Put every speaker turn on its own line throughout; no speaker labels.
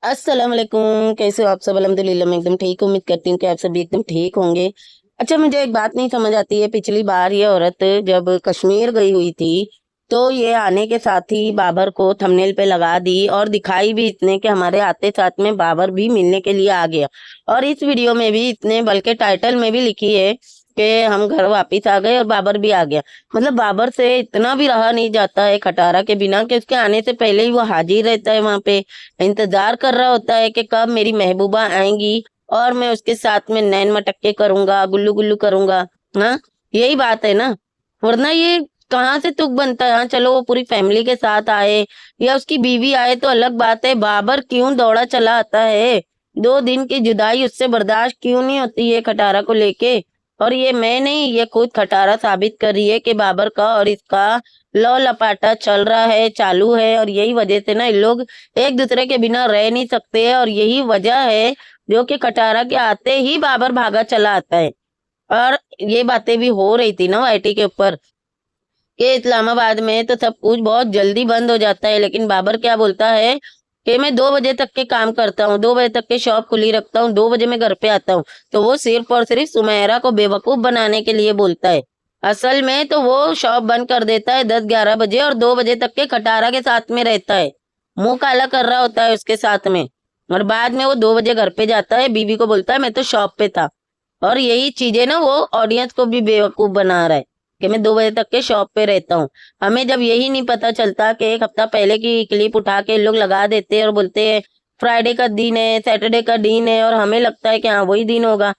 अस्सलाम वालेकुम। कैसे हो आप सब? अल्हम्दुलिल्लाह मैं एकदम ठीक हूँ। उम्मीद करती हूँ कि आप सभी एकदम ठीक होंगे। अच्छा, मुझे एक बात नहीं समझ आती है। पिछली बार ये औरत जब कश्मीर गई हुई थी तो ये आने के साथ ही बाबर को थंबनेल पे लगा दी और दिखाई भी इसने कि हमारे आते साथ में बाबर भी मिलने के लिए आ गया। और इस वीडियो में भी इसने बल्कि टाइटल में भी लिखी है कि हम घर वापिस आ गए और बाबर भी आ गया। मतलब बाबर से इतना भी रहा नहीं जाता है खटारा के बिना कि उसके आने से पहले ही वो हाजिर रहता है वहां पे, इंतजार कर रहा होता है कि कब मेरी महबूबा आएंगी और मैं उसके साथ में नैन मटक्के करूंगा, गुल्लू गुल्लू करूंगा। हाँ, यही बात है ना। वरना ये कहाँ से तुक बनता है। हाँ चलो, वो पूरी फैमिली के साथ आए या उसकी बीवी आए तो अलग बात है। बाबर क्यों दौड़ा चला आता है? 2 दिन की जुदाई उससे बर्दाश्त क्यों नहीं होती है खटारा को लेके? और ये मैं नहीं, ये खुद खटारा साबित कर रही है कि बाबर का और इसका लौ लपाटा चल रहा है, चालू है। और यही वजह से ना इन लोग एक दूसरे के बिना रह नहीं सकते हैं। और यही वजह है जो कि खटारा के आते ही बाबर भागा चला आता है। और ये बातें भी हो रही थी ना वाईटी के ऊपर कि इस्लामाबाद में तो सब कुछ बहुत जल्दी बंद हो जाता है, लेकिन बाबर क्या बोलता है कि मैं 2 बजे तक के काम करता हूँ, 2 बजे तक के शॉप खुली रखता हूँ, 2 बजे मैं घर पे आता हूँ। तो वो सिर्फ और सिर्फ सुमेरा को बेवकूफ बनाने के लिए बोलता है। असल में तो वो शॉप बंद कर देता है 10-11 बजे और 2 बजे तक के खटारा के साथ में रहता है। मुंह काला कर रहा होता है उसके साथ में। और बाद में वो 2 बजे घर पे जाता है, बीवी को बोलता है मैं तो शॉप पे था। और यही चीजें ना वो ऑडियंस को भी बेवकूफ बना रहा है कि मैं 2 बजे तक के शॉप पे रहता हूँ। हमें जब यही नहीं पता चलता कि एक हफ्ता पहले की क्लिप उठा के लोग लगा देते हैं और बोलते हैं फ्राइडे का दिन है, सैटरडे का दिन है, और हमें लगता है कि हाँ वही दिन होगा।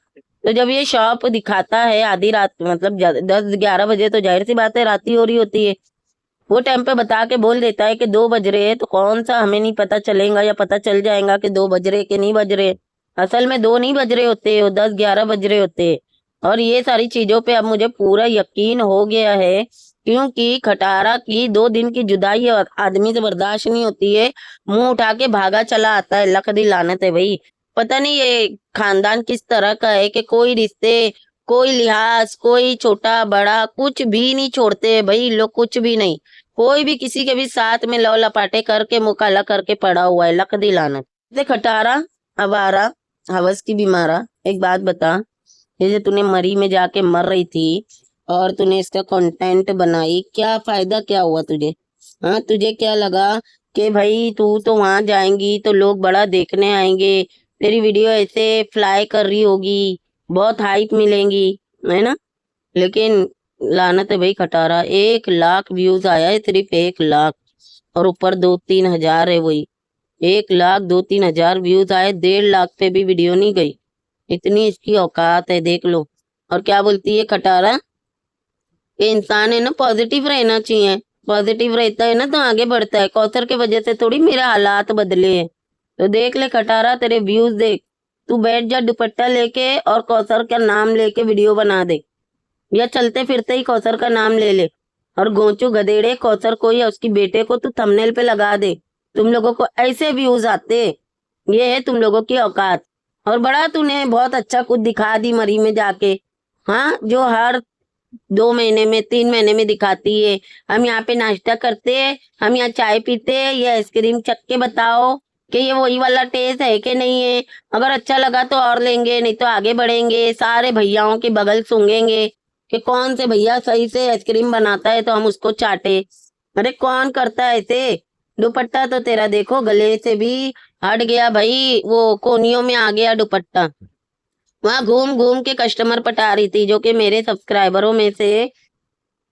तो जब ये शॉप दिखाता है आधी रात, मतलब 10-11 बजे, तो जाहिर सी बात है रात ही हो रही होती है। वो टाइम पे बता के बोल देता है कि 2 बज रहे हैं, तो कौन सा हमें नहीं पता चलेगा या पता चल जाएगा कि 2 बज रहे कि नहीं बज रहे। असल में 2 नहीं बज रहे होते, वो 10-11 बज रहे होते। और ये सारी चीजों पे अब मुझे पूरा यकीन हो गया है, क्योंकि खटारा की 2 दिन की जुदाई आदमी से बर्दाश्त नहीं होती है। मुंह उठा के भागा चला आता है। लख दी लानत है भाई। पता नहीं ये खानदान किस तरह का है कि कोई रिश्ते, कोई लिहाज, कोई छोटा बड़ा कुछ भी नहीं छोड़ते भाई लोग, कुछ भी नहीं। कोई भी किसी के भी साथ में लव लपाटे करके मुंह काला करके पड़ा हुआ है। लक दी लानत। देख खटारा, अवारा, हवस की बीमारा, एक बात बता। ये जो तूने मरी में जाके मर रही थी और तूने इसका कंटेंट बनाई, क्या फायदा, क्या हुआ तुझे? हाँ, तुझे क्या लगा कि भाई तू तो वहां जाएंगी तो लोग बड़ा देखने आएंगे, तेरी वीडियो ऐसे फ्लाई कर रही होगी, बहुत हाइप मिलेंगी, है ना? लेकिन लानत है भाई खटारा, 1 लाख व्यूज आया है, सिर्फ 1 लाख। और ऊपर 2-3 हजार है वही। 1 लाख 2-3 हजार व्यूज आए, 1.5 लाख पे भी वीडियो नहीं गई। इतनी इसकी औकात है, देख लो। और क्या बोलती है खटारा कि इंसान है ना पॉजिटिव रहना चाहिए। पॉजिटिव रहता है ना तो आगे बढ़ता है। कौसर के वजह से थोड़ी मेरे हालात बदले हैं। तो देख ले खटारा, तेरे व्यूज देख। तू बैठ जा दुपट्टा लेके और कौसर का नाम लेके वीडियो बना दे, या चलते फिरते ही कौसर का नाम ले ले। और गोंचू गधेड़े, कौसर को या उसकी बेटे को तू थंबनेल पे लगा दे। तुम लोगों को ऐसे व्यूज आते, ये है तुम लोगों की औकात। और बड़ा तूने बहुत अच्छा कुछ दिखा दी मरी में जाके। हाँ, जो हर 2 महीने में 3 महीने में दिखाती है। हम यहाँ पे नाश्ता करते हैं, हम यहाँ चाय पीते हैं, ये आइसक्रीम चख के बताओ कि ये वही वाला टेस्ट है कि नहीं है। अगर अच्छा लगा तो और लेंगे, नहीं तो आगे बढ़ेंगे, सारे भैयाओं के बगल सूंघेंगे कि कौन से भैया सही से आइसक्रीम बनाता है तो हम उसको चाटे। अरे कौन करता है ऐसे? दुपट्टा तो तेरा देखो गले से भी हट गया भाई, वो कोनियों में आ गया दुपट्टा। वहां घूम घूम के कस्टमर पटा रही थी, जो कि मेरे सब्सक्राइबरों में से,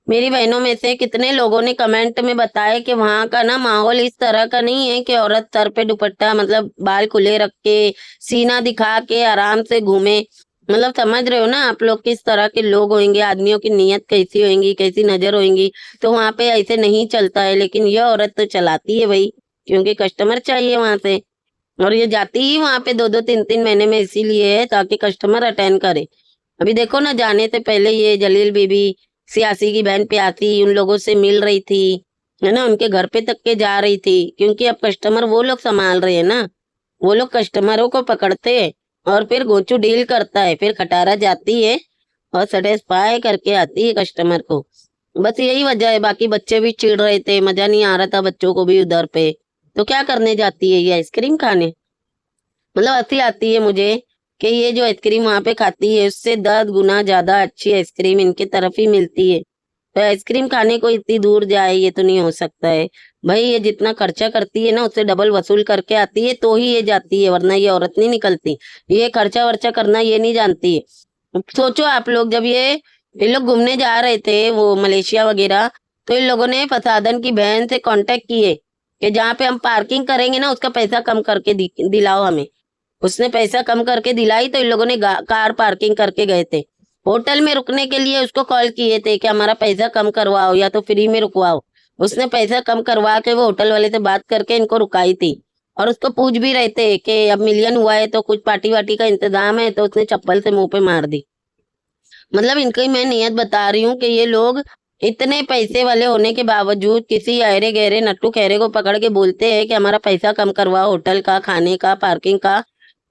मेरी बहनों में से कितने लोगों ने कमेंट में बताया कि वहां का ना माहौल इस तरह का नहीं है कि औरत सर पे दुपट्टा, मतलब बाल खुले रख के, सीना दिखा के आराम से घूमे। मतलब समझ रहे हो ना आप लोग किस तरह के लोग होंगे, आदमियों की नीयत कैसी होंगी, कैसी नजर होंगी। तो वहां पे ऐसे नहीं चलता है, लेकिन यह औरत तो चलाती है भाई, क्योंकि कस्टमर चाहिए वहां से। और ये जाती ही वहां पे 2-2 3-3 महीने में इसीलिए है ताकि कस्टमर अटेंड करे। अभी देखो ना, जाने से पहले ये जलील बीबी, सियासी की बहन प्यासी, उन लोगों से मिल रही थी, है ना, उनके घर पे तक के जा रही थी, क्योंकि अब कस्टमर वो लोग संभाल रहे हैं ना। वो लोग कस्टमरों को पकड़ते हैं और फिर गोचू डील करता है, फिर खटारा जाती है और सेटिस्फाई करके आती है कस्टमर को। बस यही वजह है। बाकी बच्चे भी चिढ़ रहे थे, मजा नहीं आ रहा था बच्चों को भी उधर पे। तो क्या करने जाती है ये? आइसक्रीम खाने। मतलब हंसी आती है मुझे कि ये जो आइसक्रीम वहां पे खाती है उससे 10 गुना ज्यादा अच्छी आइसक्रीम इनके तरफ ही मिलती है। तो आइसक्रीम खाने को इतनी दूर जाए ये तो नहीं हो सकता है। भाई ये जितना खर्चा करती है ना उससे डबल वसूल करके आती है तो ही ये जाती है, वरना ये औरत नहीं निकलती। ये खर्चा वर्चा करना ये नहीं जानती है। सोचो आप लोग, जब ये लोग घूमने जा रहे थे वो मलेशिया वगैरह, तो इन लोगों ने फसादन की बहन से कांटेक्ट किए कि जहाँ पे हम पार्किंग करेंगे ना उसका पैसा कम करके दिलाओ हमें। उसने पैसा कम करके दिलाई तो इन लोगों ने कार पार्किंग करके गए थे। होटल में रुकने के लिए उसको कॉल किए थे कि हमारा पैसा कम करवाओ या तो फ्री में रुकवाओ। उसने पैसा कम करवा के वो होटल वाले से बात करके इनको रुकाई थी। और उसको पूछ भी रहे थे कि अब मिलियन हुआ है तो कुछ पार्टी वार्टी का इंतजाम है, तो उसने चप्पल से मुंह पे मार दी। मतलब इनकी मैं नियत बता रही हूँ कि ये लोग इतने पैसे वाले होने के बावजूद किसी अरे गहरे नट्टू खैरे को पकड़ के बोलते हैं कि हमारा पैसा कम करवाओ, होटल का, खाने का, पार्किंग का।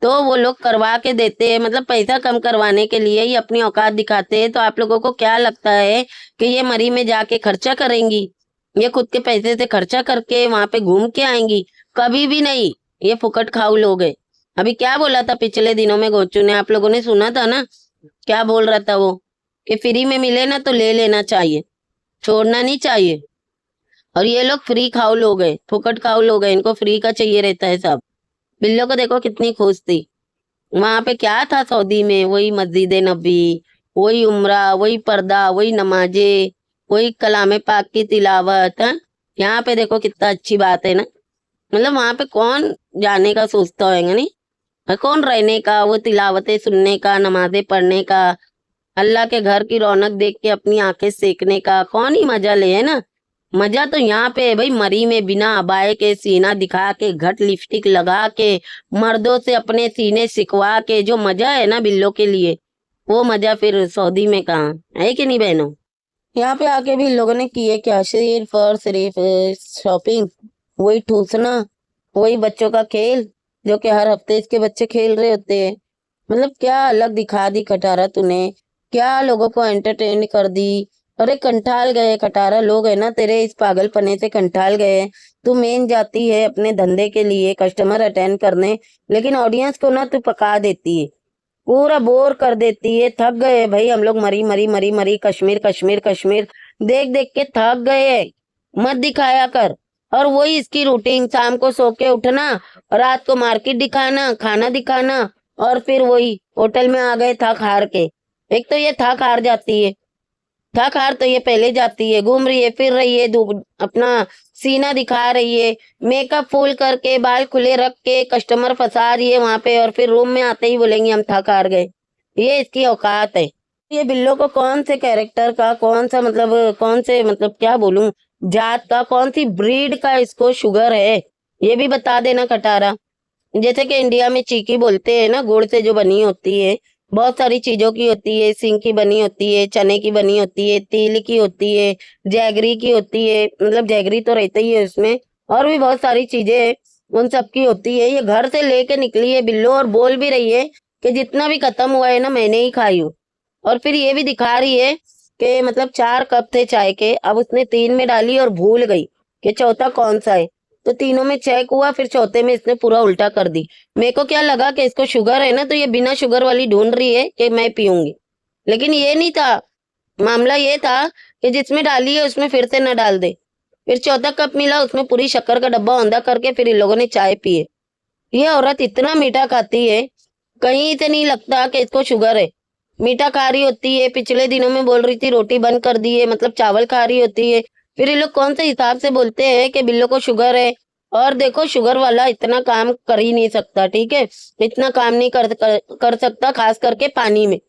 तो वो लोग करवा के देते हैं। मतलब पैसा कम करवाने के लिए ही अपनी औकात दिखाते हैं। तो आप लोगों को क्या लगता है कि ये मरी में जाके खर्चा करेंगी? ये खुद के पैसे से खर्चा करके वहां पे घूम के आएंगी? कभी भी नहीं। ये फुकट खाऊ लोग हैं। अभी क्या बोला था पिछले दिनों में गोचू ने, आप लोगों ने सुना था ना? क्या बोल रहा था वो कि फ्री में मिले ना तो ले लेना चाहिए, छोड़ना नहीं चाहिए। और ये लोग फ्री खाऊ लोग हैं, फुकट खाऊ लोग हैं, इनको फ्री का चाहिए रहता है सब। बिल्लो को देखो कितनी खुश थी। वहां पे क्या था सऊदी में? वही मस्जिद नबी, वही उम्रा, वही पर्दा, वही नमाजे, वही कलाम पाक की तिलावत है। यहाँ पे देखो कितना अच्छी बात है ना। मतलब वहां पे कौन जाने का सोचता होगा नहीं? और कौन रहने का, वो तिलावतें सुनने का, नमाजें पढ़ने का, अल्लाह के घर की रौनक देख के अपनी आंखें सेकने का कौन ही मजा ले, है ना? मजा तो यहाँ पे है भाई, मरी में बिना अबाए के, सीना दिखा के, घट लिपस्टिक लगा के, मर्दों से अपने सीने सिकवा के जो मजा है ना बिल्लो के लिए, वो मजा फिर सऊदी में कहाँ है कि नहीं बहनों? यहाँ पे आके भी इन लोगों ने किए क्या? सिर्फ और सिर्फ शॉपिंग, वही ठूसना, वही बच्चों का खेल जो कि हर हफ्ते इसके बच्चे खेल रहे होते हैं। मतलब क्या अलग दिखा दी खटारा तूने, क्या लोगों को एंटरटेन कर दी। अरे कंटाल गए खटारा, लोग है ना तेरे इस पागलपने से कंटाल गए। तू मेन जाती है अपने धंधे के लिए कस्टमर अटेंड करने, लेकिन ऑडियंस को ना तू पका देती है, पूरा बोर कर देती है। थक गए भाई हम लोग, मरी मरी मरी मरी, कश्मीर कश्मीर कश्मीर देख देख के थक गए। मत दिखाया कर। और वही इसकी रूटीन, शाम को सो के उठना, रात को मार्केट दिखाना, खाना दिखाना, और फिर वही होटल में आ गए थक हार के। एक तो ये थक हार जाती है, थक हार तो ये पहले जाती है, घूम रही है, फिर रही है, अपना सीना दिखा रही है, मेकअप फुल करके, बाल खुले रख के कस्टमर फंसा रही है वहां पे, और फिर रूम में आते ही बोलेंगे हम थक हार गए। ये इसकी औकात है। ये बिल्लो को कौन से कैरेक्टर का, कौन सा मतलब, कौन से मतलब क्या बोलूं, जात का, कौन सी ब्रीड का इसको शुगर है, ये भी बता देना खटारा। जैसे कि इंडिया में चीकी बोलते हैं ना, गुड़ से जो बनी होती है, बहुत सारी चीजों की होती है, सिंग की बनी होती है, चने की बनी होती है, तिल की होती है, जैगरी की होती है, मतलब जैगरी तो रहता ही है उसमें, और भी बहुत सारी चीजें हैं, उन सब की होती है। ये घर से लेके निकली है बिल्लो, और बोल भी रही है कि जितना भी खत्म हुआ है ना मैंने ही खाई हूँ। और फिर ये भी दिखा रही है कि मतलब 4 कप थे चाय के, अब उसने 3 में डाली और भूल गई कि चौथा कौन सा है। तो तीनों में चेक हुआ, फिर चौथे में इसने पूरा उल्टा कर दी। मेरे को क्या लगा कि इसको शुगर है ना, तो ये बिना शुगर वाली ढूंढ रही है कि मैं पीऊंगी, लेकिन ये नहीं था। मामला ये था कि जिसमें डाली है उसमें फिर से न डाल दे। फिर चौथा कप मिला, उसमें पूरी शक्कर का डब्बा औंधा करके फिर इन लोगों ने चाय पिए। ये औरत इतना मीठा खाती है, कहीं से नहीं लगता कि इसको शुगर है। मीठा खा रही होती है, पिछले दिनों में बोल रही थी रोटी बंद कर दी है, मतलब चावल खा रही होती है। फिर ये लोग कौन से हिसाब से बोलते हैं कि बिल्लो को शुगर है? और देखो शुगर वाला इतना काम कर ही नहीं सकता, ठीक है? इतना काम नहीं कर सकता, खास करके पानी में।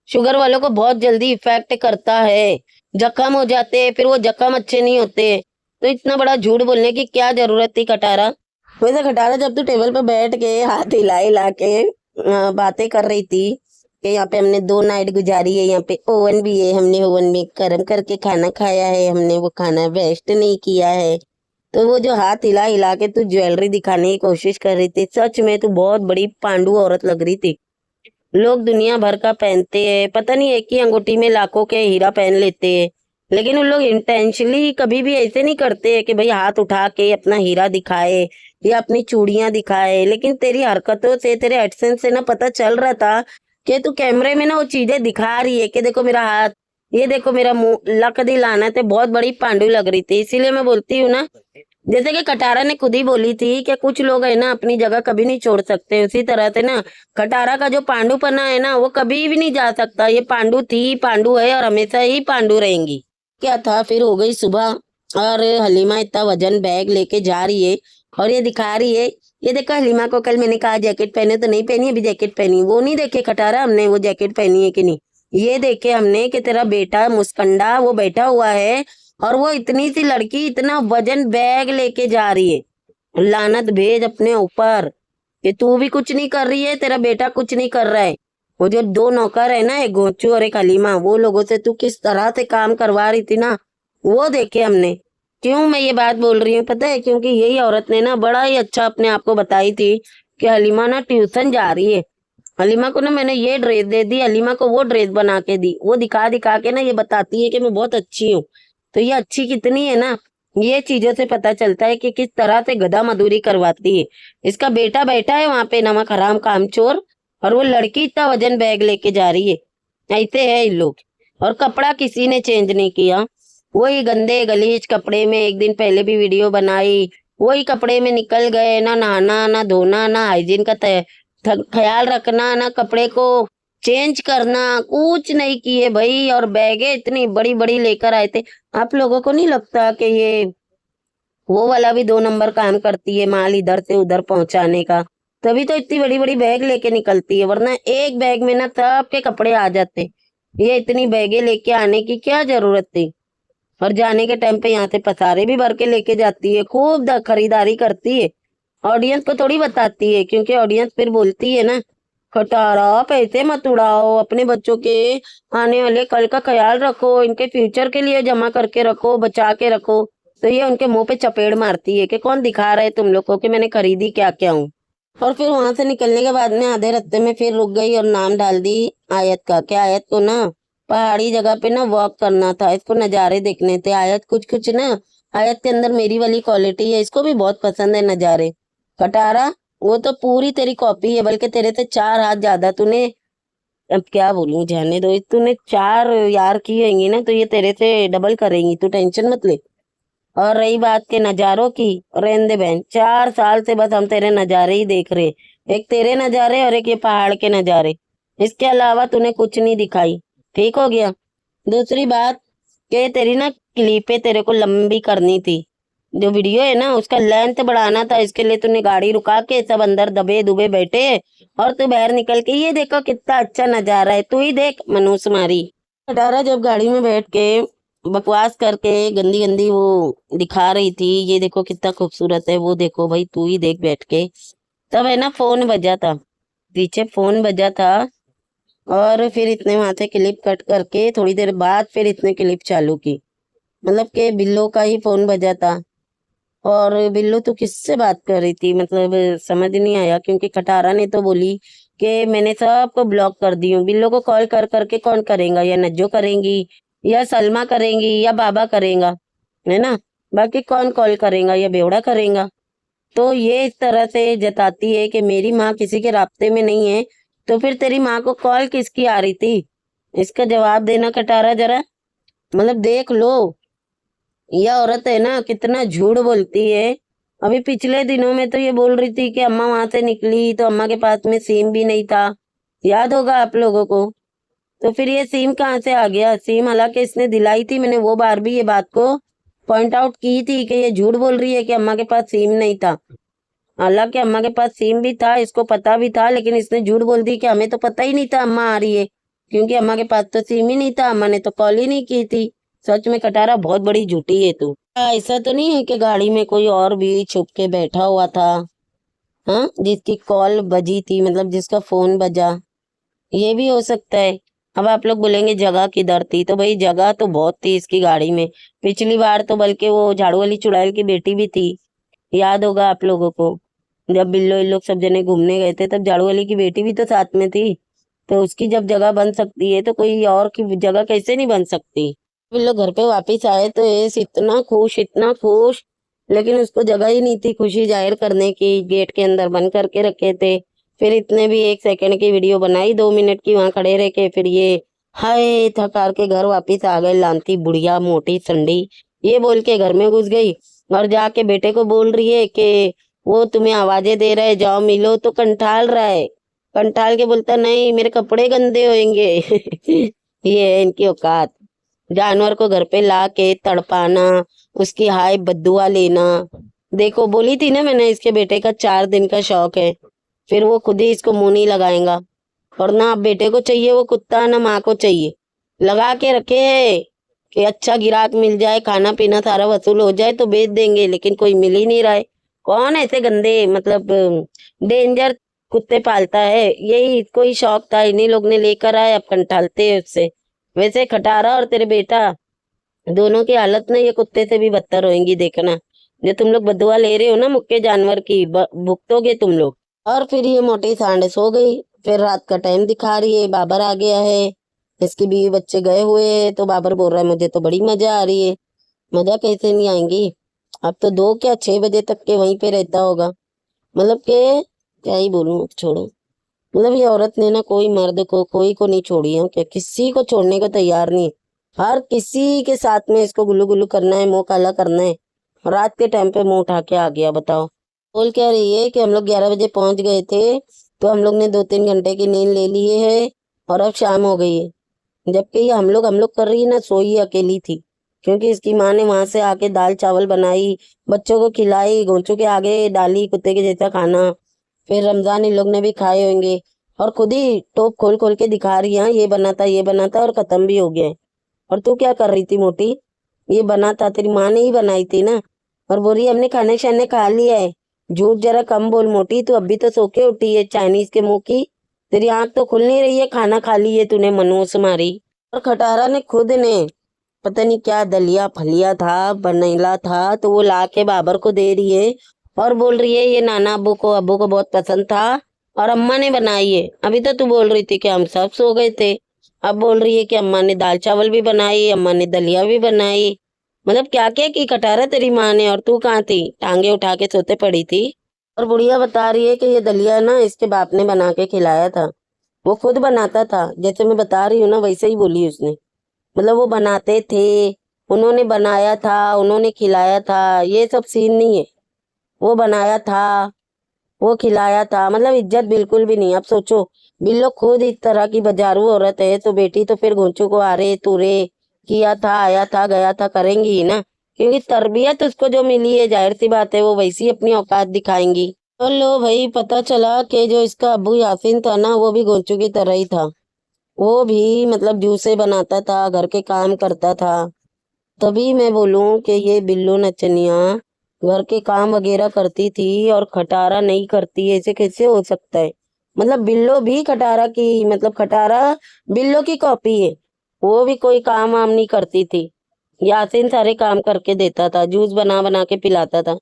शुगर वालों को बहुत जल्दी इफेक्ट करता है, जख्म हो जाते हैं, फिर वो जख्म अच्छे नहीं होते। तो इतना बड़ा झूठ बोलने की क्या जरूरत थी खटारा? वैसे खटारा, जब तू टेबल पर बैठ के हाथ हिला हिला के बातें कर रही थी कि यहाँ पे हमने 2 नाइट गुजारी है, यहाँ पे ओवन भी है, हमने ओवन में गर्म करके खाना खाया है, हमने वो खाना वेस्ट नहीं किया है, तो वो जो हाथ हिला हिला के तू ज्वेलरी दिखाने की कोशिश कर रही थी, सच में तू बहुत बड़ी पांडु औरत लग रही थी। लोग दुनिया भर का पहनते हैं, पता नहीं एक ही अंगूठी में लाखों के हीरा पहन लेते हैं, लेकिन उन लोग इंटेंशनली कभी भी ऐसे नहीं करते हैं कि भाई हाथ उठा के अपना हीरा दिखाए या अपनी चूड़ियां दिखाए, लेकिन तेरी हरकतों से, तेरे एक्शन से ना पता चल रहा था कि तू कैमरे में ना वो चीजें दिखा रही है कि देखो मेरा हाथ, ये देखो मेरा मुंह, लक दी लानत है, बहुत बड़ी पांडु लग रही थी। इसीलिए मैं बोलती हूँ ना, जैसे कि खटारा ने खुद ही बोली थी कि कुछ लोग है ना अपनी जगह कभी नहीं छोड़ सकते, उसी तरह से ना खटारा का जो पांडुपना है ना वो कभी भी नहीं जा सकता। ये पांडु थी, पांडु है और हमेशा ही पांडु रहेंगी। क्या था, फिर हो गई सुबह और हलीमा इतना वजन बैग लेके जा रही है और ये दिखा रही है, ये देखो हलीमा को कल मैंने कहा जैकेट पहने तो नहीं पहनी, अभी जैकेट पहनी। वो नहीं देखे खटारा हमने वो जैकेट पहनी है कि नहीं, ये देखे हमने कि तेरा बेटा मुस्कंडा वो बैठा हुआ है और वो इतनी सी लड़की इतना वजन बैग लेके जा रही है। लानत भेज अपने ऊपर कि तू भी कुछ नहीं कर रही है, तेरा बेटा कुछ नहीं कर रहा है। वो जो दो नौकर है ना, एक गोचू और एक हलीमा, वो लोगों से तू किस तरह से काम करवा रही थी ना, वो देखे हमने। क्यों मैं ये बात बोल रही हूँ पता है, क्योंकि यही औरत ने ना बड़ा ही अच्छा अपने आप को बताई थी कि हलीमा ना ट्यूशन जा रही है। हलीमा को ना मैंने ये ड्रेस दे दी, हलीमा को वो ड्रेस बना के दी, वो दिखा दिखा के ना ये बताती है कि मैं बहुत अच्छी हूँ। तो ये अच्छी कितनी है ना, ये चीजों से पता चलता है कि किस तरह से गधा मजदूरी करवाती है। इसका बेटा बैठा है वहां पे नमक हराम कामचोर, और वो लड़की इतना वजन बैग लेके जा रही है। ऐसे है इन लोग। और कपड़ा किसी ने चेंज नहीं किया, वही गंदे गलीज कपड़े में एक दिन पहले भी वीडियो बनाई, वही कपड़े में निकल गए, ना नहाना ना धोना ना हाइजीन का ख्याल रखना, ना कपड़े को चेंज करना, कुछ नहीं किए भाई। और बैगे इतनी बड़ी बड़ी लेकर आए थे। आप लोगों को नहीं लगता कि ये वो वाला भी 2 नंबर काम करती है, माल इधर से उधर पहुंचाने का? तभी तो इतनी बड़ी बड़ी बैग लेके निकलती है, वरना एक बैग में ना सबके कपड़े आ जाते। ये इतनी बैगे लेके आने की क्या जरूरत थी? और जाने के टाइम पे यहाँ से पसारे भी भर के लेके जाती है, खूब खरीदारी करती है। ऑडियंस को थोड़ी बताती है, क्योंकि ऑडियंस फिर बोलती है ना, खटारा पैसे मत उड़ाओ, अपने बच्चों के आने वाले कल का ख्याल रखो, इनके फ्यूचर के लिए जमा करके रखो, बचा के रखो। तो ये उनके मुंह पे चपेड़ मारती है कि कौन दिखा रहा है तुम लोग को कि मैंने खरीदी क्या क्या हूँ। और फिर वहां से निकलने के बाद में आधे रास्ते में फिर रुक गई और नाम डाल दी आयत का, कि आयत को ना पहाड़ी जगह पे ना वॉक करना था, इसको नज़ारे देखने थे। आयत कुछ कुछ ना, आयत के अंदर मेरी वाली क्वालिटी है, इसको भी बहुत पसंद है नज़ारे। खटारा वो तो पूरी तेरी कॉपी है, बल्कि तेरे से 4 हाथ ज्यादा। तूने, अब क्या बोलूं, जाने दो। तूने 4 यार की होंगी ना, तो ये तेरे से डबल करेंगी, तू टेंशन मत ले। और रही बात के नज़ारों की, रहने दे बहन, 4 साल से बस हम तेरे नज़ारे ही देख रहे, एक तेरे नज़ारे और एक ये पहाड़ के नज़ारे। इसके अलावा तूने कुछ नहीं दिखाई। ठीक हो गया। दूसरी बात कि तेरी ना क्लिपें तेरे को लंबी करनी थी, जो वीडियो है ना उसका लेंथ बढ़ाना था। इसके लिए तूने गाड़ी रुका के सब अंदर दबे दुबे बैठे और तू बाहर निकल के ये देखो कितना अच्छा नजारा है, तू ही देख मनूस मारी। अठारह जब गाड़ी में बैठ के बकवास करके गंदी गंदी वो दिखा रही थी, ये देखो कितना खूबसूरत है, वो देखो भाई तू ही देख बैठ के, तब है ना फोन बजा था, पीछे फोन बजा था। और फिर इतने वहां से क्लिप कट करके थोड़ी देर बाद फिर इतने क्लिप चालू की, मतलब कि बिल्लो का ही फोन बजा था। और बिल्लो तो किससे बात कर रही थी, मतलब समझ नहीं आया, क्योंकि खटारा ने तो बोली कि मैंने सबको ब्लॉक कर दी हूँ। बिल्लो को कॉल कर करके कौन करेगा, या नज्जो करेंगी या सलमा करेंगी या बाबा करेगा, है ना? बाकी कौन कॉल करेगा, या बेवड़ा करेगा? तो ये इस तरह से जताती है कि मेरी माँ किसी के रास्ते में नहीं है, तो फिर तेरी माँ को कॉल किसकी आ रही थी? इसका जवाब देना खटारा जरा, मतलब देख लो। यह औरत है ना कितना झूठ बोलती है। अभी पिछले दिनों में तो ये बोल रही थी कि अम्मा वहां से निकली तो अम्मा के पास में सिम भी नहीं था, याद होगा आप लोगों को। तो फिर ये सिम कहाँ से आ गया? सिम हालांकि इसने दिलाई थी, मैंने वो बार भी ये बात को पॉइंट आउट की थी कि ये झूठ बोल रही है कि अम्मा के पास सिम नहीं था। हालांकि अम्मा के पास सिम भी था, इसको पता भी था, लेकिन इसने झूठ बोल दी कि हमें तो पता ही नहीं था अम्मा आ रही है, क्योंकि अम्मा के पास तो सिम ही नहीं था, अम्मा ने तो कॉल ही नहीं की थी। सच में खटारा बहुत बड़ी झूठी है तू। ऐसा तो नहीं है कि गाड़ी में कोई और भी छुप के बैठा हुआ था, हाँ, जिसकी कॉल बजी थी, मतलब जिसका फोन बजा? ये भी हो सकता है। अब आप लोग बोलेंगे जगह किधर थी, तो भाई जगह तो बहुत थी इसकी गाड़ी में। पिछली बार तो बल्कि वो झाड़ू वाली चुड़ैल की बेटी भी थी, याद होगा आप लोगों को। जब बिल्लो इन लोग सब जने घूमने गए थे, तब झाड़ू वाली की बेटी भी तो साथ में थी। तो उसकी जब जगह बन सकती है, तो कोई और की जगह कैसे नहीं बन सकती? बिल्लो घर पे वापस आए तो इतना खुश, इतना खुश लेकिन उसको जगह ही नहीं थी खुशी जाहिर करने की, गेट के अंदर बंद करके रखे थे। फिर इतने भी 1 सेकंड की वीडियो बनाई, 2 मिनट की, वहां खड़े रह के, फिर ये हाय थकार के घर वापिस आ गए, लांती बुढ़िया मोटी संडी, ये बोल के घर में घुस गई। और जाके बेटे को बोल रही है कि वो तुम्हें आवाजें दे रहा है, जाओ मिलो, तो कंठाल रहा है। कंठाल के बोलता नहीं मेरे कपड़े गंदे होंगे। ये है इनकी औकात। जानवर को घर पे ला के तड़पाना, उसकी हाय बद्दुआ लेना। देखो बोली थी ना मैंने, इसके बेटे का 4 दिन का शौक है, फिर वो खुद ही इसको मुंह नहीं लगाएगा। और ना अब बेटे को चाहिए वो कुत्ता, ना माँ को चाहिए। लगा के रखे है कि अच्छा गिराक मिल जाए, खाना पीना सारा वसूल हो जाए तो बेच देंगे, लेकिन कोई मिल ही नहीं रहा है। कौन ऐसे गंदे मतलब डेंजर कुत्ते पालता है? यही इसको ही शौक था, इन्हीं लोग ने लेकर आए, अब कंटालते हैं उससे। वैसे खटारा और तेरे बेटा दोनों की हालत ना ये कुत्ते से भी बदतर होएंगी, देखना। जो तुम लोग बदुआ ले रहे हो ना मुक्के जानवर की, भुगतोगे तुम लोग। और फिर ये मोटी सांड सो गई। फिर रात का टाइम दिखा रही है, बाबर आ गया है, इसकी बीवी बच्चे गए हुए हैं, तो बाबर बोल रहा है मुझे तो बड़ी मजा आ रही है। मजा कैसे नहीं आएंगी, अब तो 2 क्या 6 बजे तक के वहीं पे रहता होगा। मतलब के क्या ही बोलूं, छोड़ो। मतलब ये औरत ने ना कोई मर्द को कोई को नहीं छोड़ी है, क्या किसी को छोड़ने को तैयार नहीं है। हर किसी के साथ में इसको गुल्लू गुल्लू करना है, मुंह काला करना है। रात के टाइम पे मुंह उठा के आ गया, बताओ। बोल क्या रही है कि हम लोग 11 बजे पहुंच गए थे, तो हम लोग ने 2-3 घंटे की नींद ले ली है, और अब शाम हो गई है। जबकि ये हम लोग कर रही है ना, सोई अकेली थी, क्योंकि इसकी माँ ने वहां से आके दाल चावल बनाई, बच्चों को खिलाई, गोंचू के आगे डाली कुत्ते के जैसा खाना। फिर रमजान इन लोग ने भी खाए होंगे, और खुद ही टोप खोल खोल के दिखा रही है, ये बना था ये बना था, और खत्म भी हो गया है। और तू क्या कर रही थी मोटी? ये बना था तेरी माँ ने ही बनाई थी ना। और बोल रही हमने खाने शाने खा लिया है। झूठ जरा कम बोल मोटी, तू अभी तो सो के उठी है चाइनीज के मुंह की। तेरी आंख तो खुल नहीं रही है, खाना खा ली है तूने मनोस मारी। और खटारा ने खुद ने पता नहीं क्या दलिया फलिया था बनेला था, तो वो ला के बाबर को दे रही है, और बोल रही है ये नाना अब्बू को बहुत पसंद था, और अम्मा ने बनाई है। अभी तो तू बोल रही थी कि हम सब सो गए थे, अब बोल रही है कि अम्मा ने दाल चावल भी बनाई, अम्मा ने दलिया भी बनाई। मतलब क्या क्या की कटारा तेरी माँ ने, और तू कहाँ थी? टांगे उठा के सोते पड़ी थी। और बुढ़िया बता रही है कि ये दलिया ना इसके बाप ने बना के खिलाया था, वो खुद बनाता था, जैसे मैं बता रही हूँ ना वैसे ही बोली उसने। मतलब वो बनाते थे, उन्होंने बनाया था, उन्होंने खिलाया था, ये सब सीन नहीं है। वो बनाया था, वो खिलाया था, मतलब इज्जत बिल्कुल भी नहीं। अब सोचो, बिल्लो खुद इस तरह की बाजारू औरत है, तो बेटी तो फिर घोंचू को आरे तुरे किया था, आया था गया था करेंगी ही ना, क्योंकि तरबियत उसको जो मिली है, जाहिर सी बात है वो वैसी अपनी औकात दिखाएंगी। तो लो भाई, पता चला कि जो इसका अब्बू यासीन था ना, वो भी घोंचू की तरह ही था। वो भी मतलब जूसे बनाता था, घर के काम करता था। तभी मैं बोलूं कि ये बिल्लू नचनिया घर के काम वगैरह करती थी और खटारा नहीं करती, ऐसे कैसे हो सकता है? मतलब बिल्लो भी खटारा की, मतलब खटारा बिल्लो की कॉपी है। वो भी कोई काम वाम नहीं करती थी, यासीन सारे काम करके देता था, जूस बना बना के पिलाता था।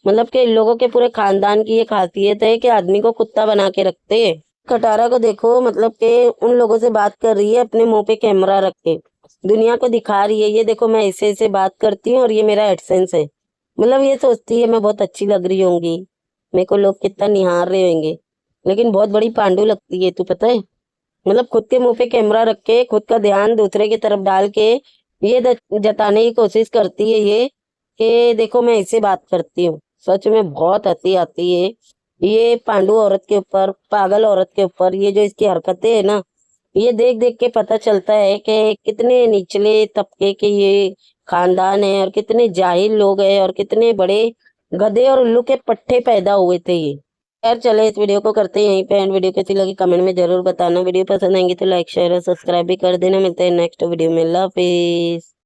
मतलब कि इन लोगों के पूरे खानदान की ये खासियत है कि आदमी को कुत्ता बना के रखते हैं। खटारा को देखो, मतलब कि उन लोगों से बात कर रही है अपने मुंह पे कैमरा रख के, दुनिया को दिखा रही है, ये देखो मैं ऐसे ऐसे बात करती हूँ और ये मेरा एडसेंस है। मतलब ये सोचती है मैं बहुत अच्छी लग रही होंगी, मेरे को लोग कितना निहार रहे होंगे, लेकिन बहुत बड़ी पांडु लगती है, तू पता है। मतलब खुद के मुंह पे कैमरा रख के खुद का ध्यान दूसरे की तरफ डाल के ये जताने की कोशिश करती है ये कि देखो मैं ऐसे बात करती हूँ। सच में बहुत हंसी आती है ये पांडु औरत के ऊपर, पागल औरत के ऊपर। ये जो इसकी हरकतें है ना, ये देख देख के पता चलता है कि कितने निचले तबके के ये खानदान है, और कितने जाहिल लोग हैं, और कितने बड़े गधे और उल्लू के पट्टे पैदा हुए थे ये। खैर चले, इस वीडियो को करते हैं यहीं पे एंड। वीडियो कैसी लगी कमेंट में जरूर बताना, वीडियो पसंद आएंगी तो लाइक शेयर और सब्सक्राइब भी कर देना। मिलते हैं नेक्स्ट वीडियो में, अल्लाह हाफिज।